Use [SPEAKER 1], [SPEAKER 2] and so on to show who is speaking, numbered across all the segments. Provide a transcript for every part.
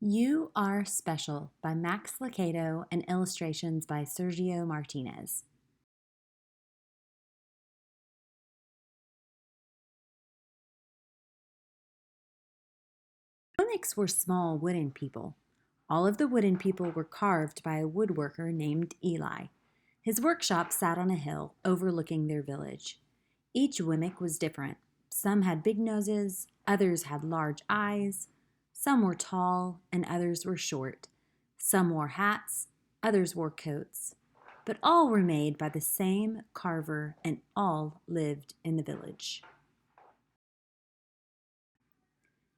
[SPEAKER 1] You Are Special by Max Lucado and illustrations by Sergio Martinez. Comics were small wooden people. All of the wooden people were carved by a woodworker named Eli. His workshop sat on a hill overlooking their village. Each Wemmick was different. Some had big noses, others had large eyes. Some were tall and others were short. Some wore hats, others wore coats. But all were made by the same carver and all lived in the village.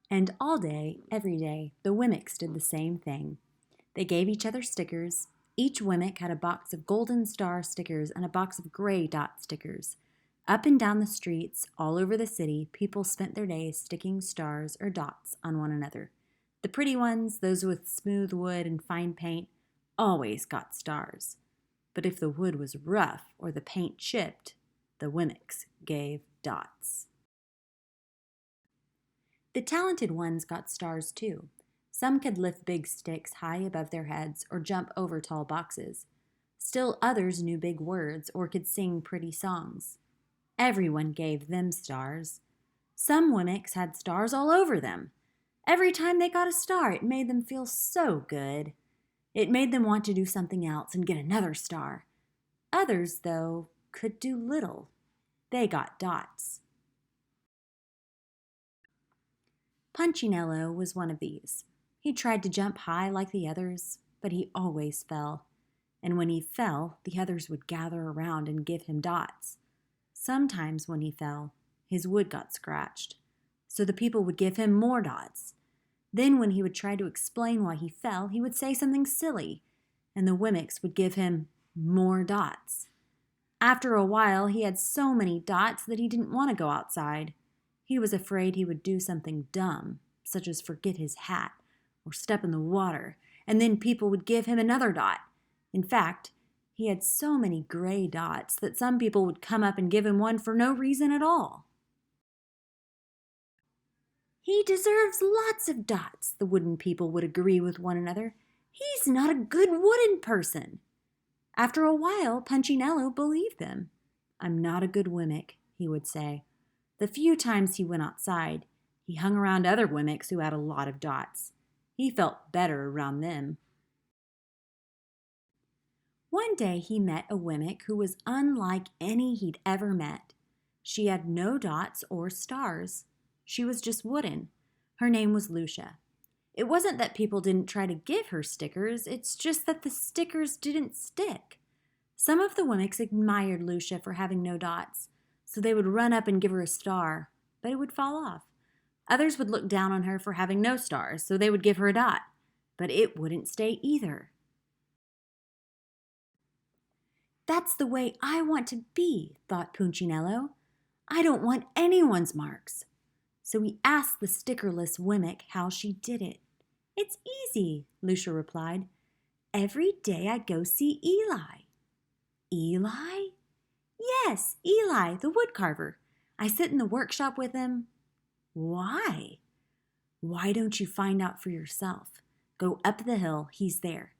[SPEAKER 1] And all day, every day, the Wemmicks did the same thing. They gave each other stickers. Each Wemmick had a box of golden star stickers and a box of gray dot stickers. Up and down the streets, all over the city, people spent their days sticking stars or dots on one another. The pretty ones, those with smooth wood and fine paint, always got stars. But if the wood was rough or the paint chipped, the Wemmicks gave dots. The talented ones got stars too. Some could lift big sticks high above their heads or jump over tall boxes. Still others knew big words or could sing pretty songs. Everyone gave them stars. Some Wemmicks had stars all over them. Every time they got a star, it made them feel so good. It made them want to do something else and get another star. Others, though, could do little. They got dots. Punchinello was one of these. He tried to jump high like the others, but he always fell. And when he fell, the others would gather around and give him dots. Sometimes when he fell, his wood got scratched, so the people would give him more dots. Then when he would try to explain why he fell, he would say something silly, and the Wemmicks would give him more dots. After a while, he had so many dots that he didn't want to go outside. He was afraid he would do something dumb, such as forget his hat or step in the water, and then people would give him another dot. In fact, he had so many gray dots that some people would come up and give him one for no reason at all. He deserves lots of dots, the wooden people would agree with one another. He's not a good wooden person. After a while, Punchinello believed them. I'm not a good Wemmick, he would say. The few times he went outside, he hung around other Wemmicks who had a lot of dots. He felt better around them. One day he met a Wemmick who was unlike any he'd ever met. She had no dots or stars. She was just wooden. Her name was Lucia. It wasn't that people didn't try to give her stickers, it's just that the stickers didn't stick. Some of the Wemmicks admired Lucia for having no dots, so they would run up and give her a star, but it would fall off. Others would look down on her for having no stars, so they would give her a dot, but it wouldn't stay either. That's the way I want to be, thought Punchinello. I don't want anyone's marks. So he asked the stickerless Wemmick how she did it. It's easy, Lucia replied. Every day I go see Eli. Eli? Yes, Eli, the woodcarver. I sit in the workshop with him. Why? Why don't you find out for yourself? Go up the hill, he's there.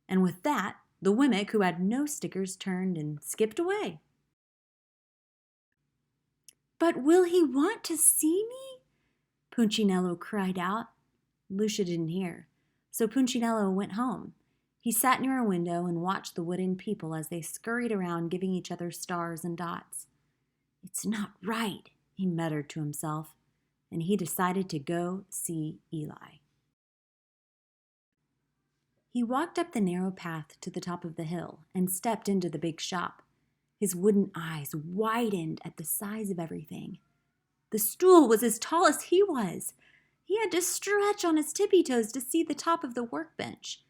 [SPEAKER 1] And with that, the Wemmick who had no stickers turned and skipped away. But will he want to see me? Punchinello cried out. Lucia didn't hear, so Punchinello went home. He sat near a window and watched the wooden people as they scurried around giving each other stars and dots. It's not right, he muttered to himself, and he decided to go see Eli. He walked up the narrow path to the top of the hill and stepped into the big shop. His wooden eyes widened at the size of everything. The stool was as tall as he was. He had to stretch on his tippy toes to see the top of the workbench.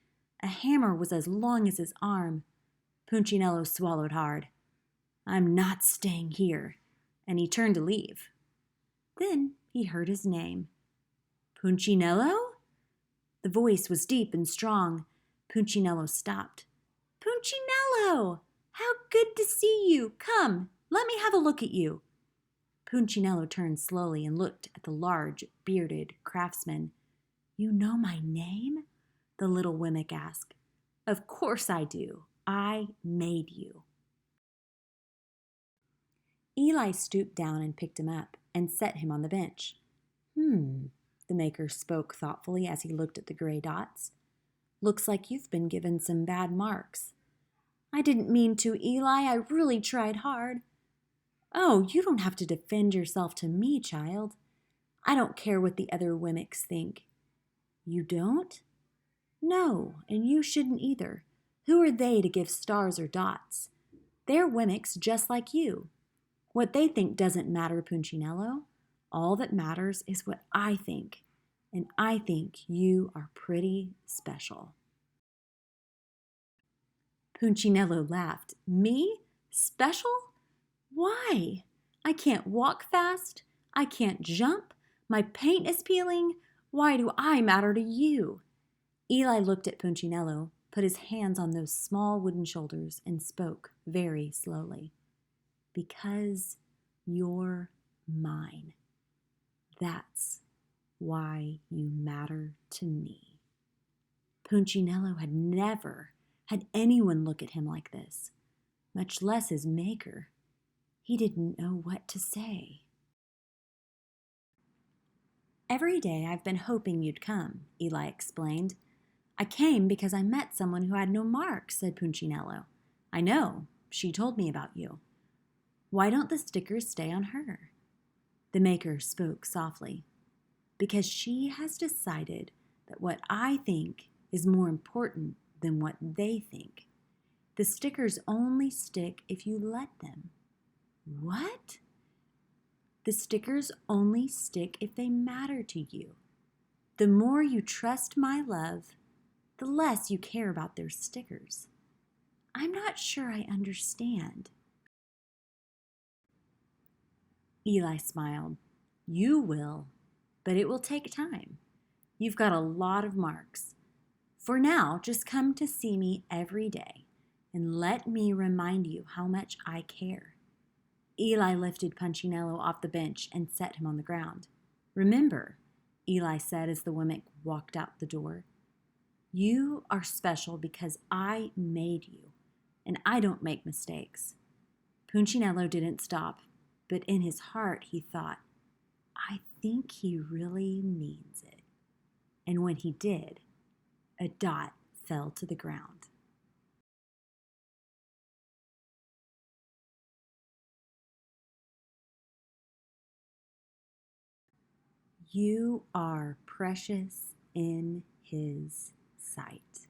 [SPEAKER 1] A hammer was as long as his arm. Punchinello swallowed hard. I'm not staying here, and he turned to leave. Then he heard his name. Punchinello? The voice was deep and strong. Punchinello stopped. Punchinello! How good to see you! Come, let me have a look at you. Punchinello turned slowly and looked at the large, bearded craftsman. You know my name? The little Wemmick asked. Of course I do. I made you. Eli stooped down and picked him up and set him on the bench. The Maker spoke thoughtfully as he looked at the gray dots. Looks like you've been given some bad marks. I didn't mean to, Eli. I really tried hard. Oh, you don't have to defend yourself to me, child. I don't care what the other Wemmicks think. You don't? No, and you shouldn't either. Who are they to give stars or dots? They're Wemmicks just like you. What they think doesn't matter, Punchinello. All that matters is what I think, and I think you are pretty special. Punchinello laughed. Me? Special? Why? I can't walk fast. I can't jump. My paint is peeling. Why do I matter to you? Eli looked at Punchinello, put his hands on those small wooden shoulders, and spoke very slowly. Because you're mine. That's why you matter to me. Punchinello had never had anyone look at him like this, much less his Maker. He didn't know what to say. Every day I've been hoping you'd come, Eli explained. I came because I met someone who had no marks, said Punchinello. I know. She told me about you. Why don't the stickers stay on her? The Maker spoke softly. Because she has decided that what I think is more important than what they think. The stickers only stick if you let them. What? The stickers only stick if they matter to you. The more you trust my love, the less you care about their stickers. I'm not sure I understand. Eli smiled. You will, but it will take time. You've got a lot of marks. For now, just come to see me every day and let me remind you how much I care. Eli lifted Punchinello off the bench and set him on the ground. Remember, Eli said as the Wemmick walked out the door, you are special because I made you, and I don't make mistakes. Punchinello didn't stop, but in his heart he thought, I think he really means it. And when he did, a dot fell to the ground. You are precious in his sight.